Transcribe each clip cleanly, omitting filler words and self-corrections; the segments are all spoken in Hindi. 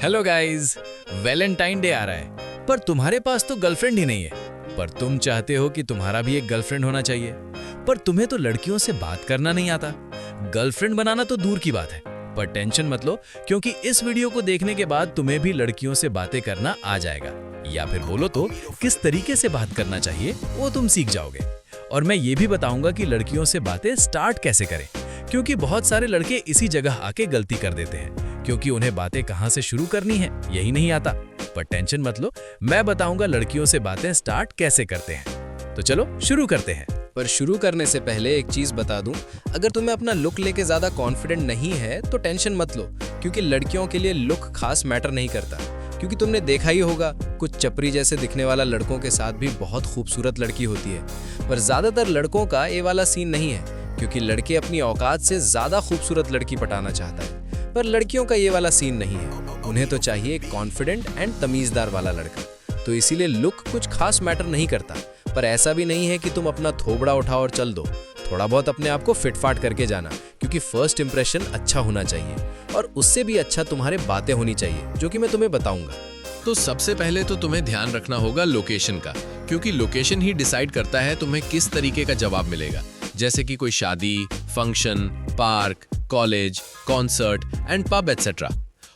हेलो गाइस, वैलेंटाइन डे आ रहा है पर तुम्हारे पास तो गर्लफ्रेंड ही नहीं है। पर तुम चाहते हो कि तुम्हारा भी एक गर्लफ्रेंड होना चाहिए, पर तुम्हें तो लड़कियों से बात करना नहीं आता। गर्लफ्रेंड बनाना तो दूर की बात है। पर टेंशन मत लो, क्योंकि इस वीडियो को देखने के बाद तुम्हें भी लड़कियों से बातें करना आ जाएगा, या फिर बोलो तो किस तरीके से बात करना चाहिए वो तुम सीख जाओगे। और मैं ये भी बताऊंगा कि लड़कियों से बातें स्टार्ट कैसे करें, क्योंकि बहुत सारे लड़के इसी जगह आके गलती कर देते हैं, क्योंकि उन्हें बातें कहां से शुरू करनी है यही नहीं आता। पर टेंशन मत लो, मैं बताऊंगा लड़कियों से बातें स्टार्ट कैसे करते हैं। तो चलो शुरू करते हैं। पर शुरू करने से पहले एक चीज बता दूं, अगर तुम्हें अपना लुक लेके ज्यादा कॉन्फिडेंट नहीं है तो टेंशन मत लो, क्योंकि लड़कियों के लिए लुक खास मैटर नहीं करता। क्योंकि तुमने देखा ही होगा, कुछ चपरी जैसे दिखने वाला लड़कों के साथ भी बहुत खूबसूरत लड़की होती है। पर ज्यादातर लड़कों का ये वाला सीन नहीं है, क्योंकि लड़के अपनी औकात से ज्यादा खूबसूरत लड़की पटाना चाहता है। पर लड़कियों का ये वाला सीन नहीं है, उन्हें तो चाहिए कॉन्फिडेंट एंड तमीजदार वाला लड़का। तो इसीलिए लुक कुछ खास मैटर नहीं करता। पर ऐसा भी नहीं है कि तुम अपना थोबड़ा उठाओ और चल दो। थोड़ा बहुत अपने आप को फिटफाट करके जाना, क्योंकि फर्स्ट इंप्रेशन अच्छा होना चाहिए, और उससे भी अच्छा तुम्हारे बातें होनी चाहिए, जो कि मैं तुम्हें बताऊंगा। तो सबसे पहले तो तुम्हें ध्यान रखना होगा लोकेशन का, क्योंकि लोकेशन ही डिसाइड करता है तुम्हें किस तरीके का जवाब मिलेगा। जैसे कि कोई शादी, function, park, college, concert and pub etcetera.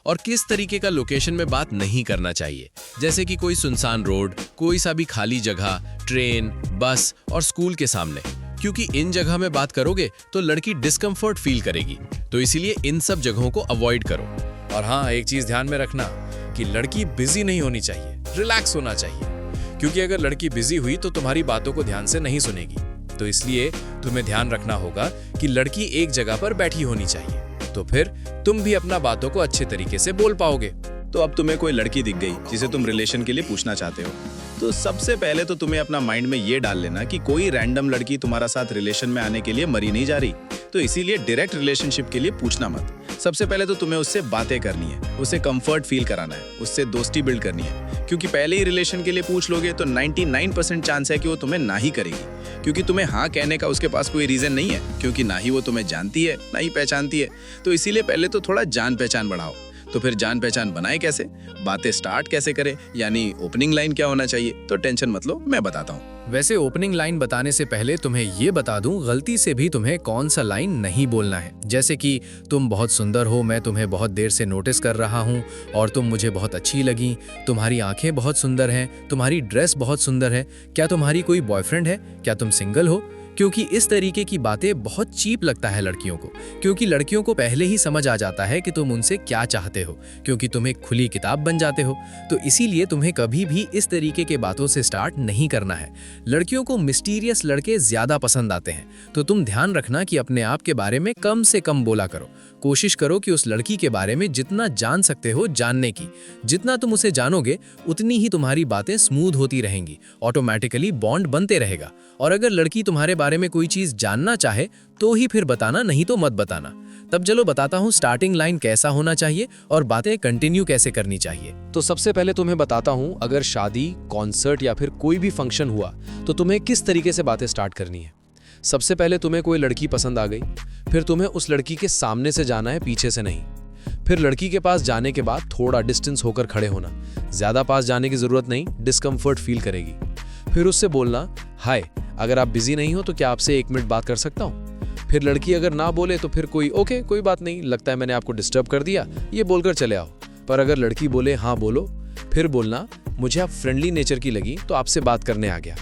और किस तरीके का लोकेशन में बात नहीं करना चाहिए, जैसे कि कोई सुनसान रोड, कोई सा भी खाली जगह, ट्रेन, बस और स्कूल के सामने, क्योंकि इन जगह में बात करोगे तो लड़की डिस्कम्फर्ट फील करेगी। तो इसीलिए इन सब जगहों को अवॉइड करो। और हाँ, एक चीज ध्यान में रखना कि लड़की बिजी नहीं होनी चाहिए, रिलैक्स होना चाहिए, क्योंकि अगर लड़की बिजी हुई तो तुम्हारी बातों को ध्यान से नहीं सुनेगी। तो इसलिए तुम्हें ध्यान रखना होगा कि लड़की एक जगह पर बैठी होनी चाहिए, तो फिर तुम भी अपना बातों को अच्छे तरीके से बोल पाओगे। तो अब तुम्हें कोई लड़की दिख गई जिसे तुम रिलेशन के लिए पूछना चाहते हो, तो सबसे पहले तो तुम्हें अपना माइंड में ये डाल लेना कि कोई रैंडम लड़की तुम्हारा साथ रिलेशन में आने के लिए मरी नहीं जा रही। तो इसीलिए डायरेक्ट रिलेशनशिप के लिए पूछना मत। सबसे पहले तो तुम्हें उससे बातें करनी है, उसे कंफर्ट फील कराना है, उससे दोस्ती बिल्ड करनी है। क्योंकि पहले ही रिलेशन के लिए पूछ लोगे तो 99% चांस है कि वो तुम्हें ना ही करेगी, क्योंकि तुम्हें हाँ कहने का उसके पास कोई रीजन नहीं है, क्योंकि ना ही वो तुम्हें जानती है ना ही पहचानती है। तो इसीलिए पहले तो थोड़ा जान पहचान बढ़ाओ। तो फिर जान पहचान बनाए कैसे, बातें स्टार्ट कैसे करें, यानी ओपनिंग लाइन क्या होना चाहिए, तो टेंशन मत लो, मैं बताता हूँ। वैसे ओपनिंग लाइन बताने से पहले तुम्हें ये बता दूं, गलती से भी तुम्हें कौन सा लाइन नहीं बोलना है। जैसे कि तुम बहुत सुंदर हो, मैं तुम्हें बहुत देर से नोटिस कर रहा हूँ और तुम मुझे बहुत अच्छी लगी, तुम्हारी आंखें बहुत सुंदर हैं, तुम्हारी ड्रेस बहुत सुंदर है, क्या तुम्हारी कोई बॉयफ्रेंड है, क्या तुम सिंगल हो। क्योंकि इस तरीके की बातें बहुत चीप लगता है लड़कियों को, क्योंकि लड़कियों को पहले ही समझ आ जाता है कि तुम उनसे क्या चाहते हो, क्योंकि तुम एक खुली किताब बन जाते हो। तो इसीलिए तुम्हें कभी भी इस तरीके के बातों से स्टार्ट नहीं करना है। लड़कियों को मिस्टीरियस लड़के ज्यादा पसंद आते हैं, तो तुम ध्यान रखना कि अपने आप के बारे में कम से कम बोला करो। कोशिश करो कि उस लड़की के बारे में जितना जान सकते हो जानने की। जितना तुम उसे जानोगे उतनी ही तुम्हारी बातें स्मूथ होती रहेंगी, ऑटोमेटिकली बॉन्ड बनते रहेगा। और अगर लड़की तुम्हारे बारे में कोई चीज जानना चाहे तो ही फिर बताना, नहीं तो मत बताना। तब चलो बताता हूँ स्टार्टिंग लाइन कैसा होना चाहिए और बातें कंटिन्यू कैसे करनी चाहिए। तो सबसे पहले तुम्हें बताता हूँ, अगर शादी, कॉन्सर्ट या फिर कोई भी फंक्शन हुआ तो तुम्हें किस तरीके से बातें स्टार्ट करनी है। सबसे पहले तुम्हें कोई लड़की पसंद आ गई, फिर तुम्हें उस लड़की के सामने से जाना है, पीछे से नहीं। फिर लड़की के पास जाने के बाद थोड़ा डिस्टेंस होकर खड़े होना, ज्यादा पास जाने की जरूरत नहीं, डिस्कम्फर्ट फील करेगी। फिर उससे बोलना, हाय, अगर आप बिजी नहीं हो तो क्या आपसे 1 मिनट बात कर सकता हूँ। फिर लड़की अगर ना बोले तो फिर ओके, कोई बात नहीं, लगता है मैंने आपको डिस्टर्ब कर दिया, ये बोलकर चले आओ। पर अगर लड़की बोले हाँ बोलो, फिर बोलना, मुझे आप फ्रेंडली नेचर की लगी तो आपसे बात करने आ गया।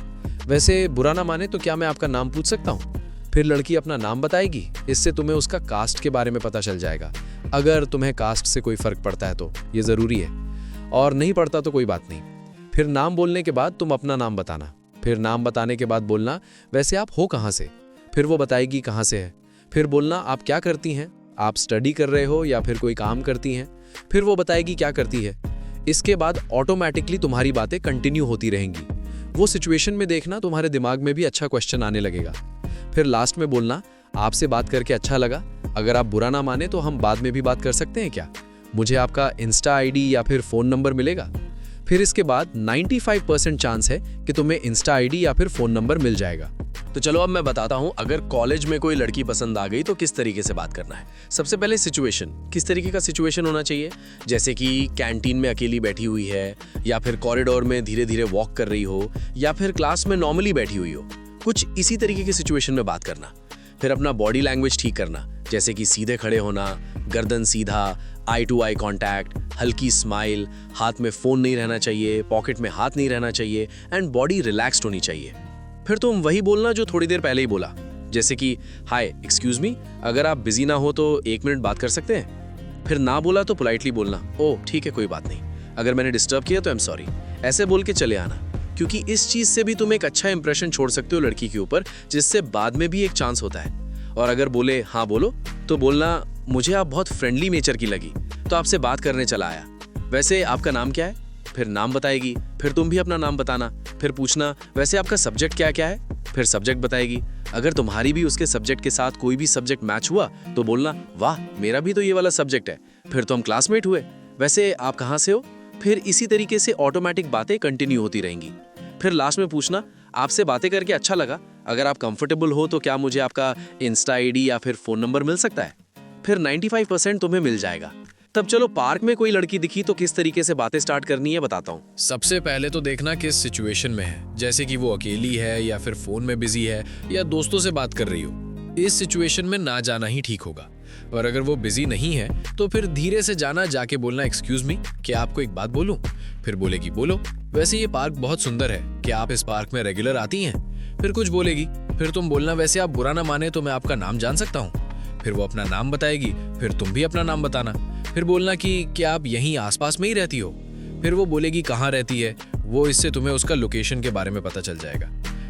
वैसे बुरा ना माने तो क्या मैं आपका नाम पूछ सकता हूँ। फिर लड़की अपना नाम बताएगी, इससे तुम्हें उसका कास्ट के बारे में पता चल जाएगा। अगर तुम्हें कास्ट से कोई फर्क पड़ता है तो ये जरूरी है, और नहीं पड़ता तो कोई बात नहीं। फिर नाम बोलने के बाद तुम अपना नाम बताना। फिर नाम बताने के बाद बोलना, वैसे आप हो कहाँ से। फिर वो बताएगी कहाँ से है। फिर बोलना, आप क्या करती हैं, आप स्टडी कर रहे हो या फिर कोई काम करती हैं। फिर वो बताएगी क्या करती है। इसके बाद ऑटोमेटिकली तुम्हारी बातें कंटिन्यू होती रहेंगी। वो सिचुएशन में देखना तुम्हारे दिमाग में भी अच्छा क्वेश्चन आने लगेगा। फिर लास्ट में बोलना, आपसे बात करके अच्छा लगा, अगर आप बुरा ना माने तो हम बाद में भी बात कर सकते हैं क्या, मुझे आपका इंस्टा आईडी या फिर फोन नंबर मिलेगा। फिर इसके बाद 95% चांस है कि तुम्हें इंस्टा आईडी या फिर फोन नंबर मिल जाएगा। तो चलो अब मैं बताता हूँ, अगर कॉलेज में कोई लड़की पसंद आ गई तो किस तरीके से बात करना है। सबसे पहले सिचुएशन, किस तरीके का सिचुएशन होना चाहिए, जैसे कि कैंटीन में अकेली बैठी हुई है, या फिर कॉरिडोर में धीरे धीरे वॉक कर रही हो, या फिर क्लास में नॉर्मली बैठी हुई हो। कुछ इसी तरीके की सिचुएशन में बात करना। फिर अपना बॉडी लैंग्वेज ठीक करना, जैसे कि सीधे खड़े होना, गर्दन सीधा, आई टू आई कॉन्टैक्ट, हल्की स्माइल, हाथ में फोन नहीं रहना चाहिए, पॉकेट में हाथ नहीं रहना चाहिए, एंड बॉडी रिलैक्स्ड होनी चाहिए। फिर तुम वही बोलना जो थोड़ी देर पहले ही बोला, जैसे कि हाय एक्सक्यूज मी, अगर आप बिजी ना हो तो 1 मिनट बात कर सकते हैं। फिर ना बोला तो पोलाइटली बोलना, ओह ठीक है कोई बात नहीं, अगर मैंने डिस्टर्ब किया तो आई एम सॉरी, ऐसे बोल के चले आना। क्योंकि इस चीज से भी तुम एक अच्छा इंप्रेशन छोड़ सकते हो लड़की के ऊपर, जिससे बाद में भी एक चांस होता है। और अगर बोले हाँ बोलो, तो बोलना मुझे आप बहुत फ्रेंडली नेचर की लगी तो आपसे बात करने चला आया, वैसे आपका नाम क्या है। फिर नाम बताएगी, फिर तुम भी अपना नाम बताना। फिर पूछना वैसे आपका सब्जेक्ट क्या क्या है, फिर सब्जेक्ट बताएगी। अगर तुम्हारी भी उसके सब्जेक्ट के साथ कोई भी सब्जेक्ट मैच हुआ तो बोलना वाह मेरा भी तो ये वाला सब्जेक्ट है, फिर तो हम क्लासमेट हुए, वैसे आप कहाँ से हो। फिर इसी तरीके से ऑटोमेटिक बातें कंटिन्यू होती रहेंगी। फिर लास्ट में पूछना आपसे बातें करके अच्छा लगा, अगर आप कंफर्टेबल हो तो क्या मुझे आपका इंस्टा आईडी या फिर फोन नंबर मिल सकता है। फिर 95% तुम्हें मिल जाएगा। तब चलो पार्क में कोई लड़की दिखी तो किस तरीके से बातें स्टार्ट करनी है बताता हूँ। सबसे पहले तो देखना किस सिचुएशन में है, जैसे कि वो अकेली है या फिर फोन में बिजी है या दोस्तों से बात कर रही हो। इस सिचुएशन में ना जाना ही ठीक होगा। और अगर वो बिजी नहीं है तो फिर धीरे से जाना, जाके बोलना एक्सक्यूज मी, क्या आपको एक बात बोलूं। फिर बोलेगी बोलो, वैसे ये पार्क बहुत सुंदर है, क्या आप इस पार्क में रेगुलर आती हैं। फिर कुछ बोलेगी, फिर तुम बोलना वैसे आप बुरा ना माने तो मैं आपका नाम जान सकता हूँ। फिर वो अपना नाम बताएगी, फिर तुम भी अपना नाम बताना। फिर बोलना कि क्या आप यहीं आसपास में ही रहती हो। फिर वो बोलेगी कहाँ रहती है, वो इससे तुम्हें उसका लोकेशन के बारे में पता चल जाएगा।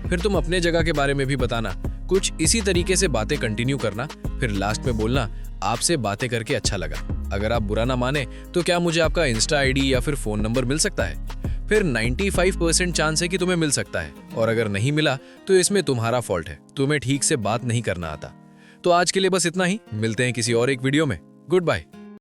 फिर तुम अपने जगह के बारे में भी बताना। कुछ इसी तरीके से बातें कंटिन्यू करना। फिर लास्ट में बोलना आपसे बातें करके अच्छा लगा, अगर आप बुरा ना माने तो क्या मुझे आपका इंस्टा आईडी या फिर फोन नंबर मिल सकता है। फिर 95% चांस है कि तुम्हें मिल सकता है, और अगर नहीं मिला तो इसमें तुम्हारा फॉल्ट है, तुम्हें ठीक से बात नहीं करना आता। तो आज के लिए बस इतना ही, मिलते हैं किसी और एक वीडियो में। Good bye.